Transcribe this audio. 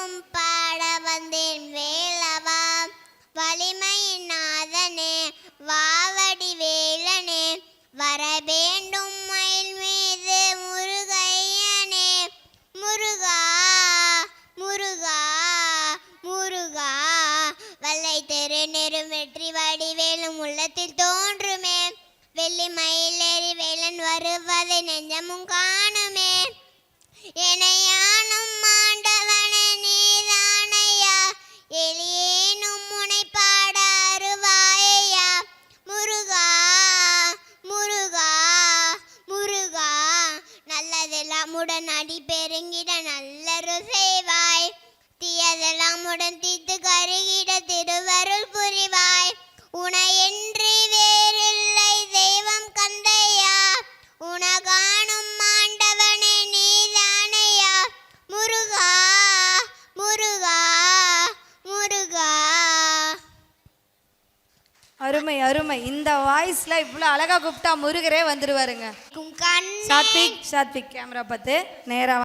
நானும் பாட வந்தேன் வேலவா, வலிமையின் நாதனே வாவடி வேலனே, வர வேண்டும் மயில் மீது முருகையனே. முருகா முருகா முருகா, வல்லை தெரு நெரும் வெற்றி வடிவேலும் உள்ளத்தில் தோன்றுமே. வெள்ளி மயிலேறி வேலன் வருவதை நெஞ்சமும் காணுமே. எனையானும் ஆண்டவனே நீதானையா, எளியேனும் முனை பாட அருவாயா. முருகா முருகா முருகா, நல்லதெல்லாம் உடன் அடி பெருங்கிட நல்லரு செய்வாய், தீயதெல்லாம் உடன் தீத்து கருகிட திருவருள் புரிவாய். உனையின்றி வேறில்லை தெய்வம் கந்தையா, உனகானும் ஆண்டவனே நீதானையா. முருகா முருகா முருகா. அருமை அருமை. இந்த வாய்ஸ்ல இவ்வளோ அழகா கூப்பிட்டா முருகரே வந்துருவாருங்க. சாத்விக் கேமரா பார்த்து நேரா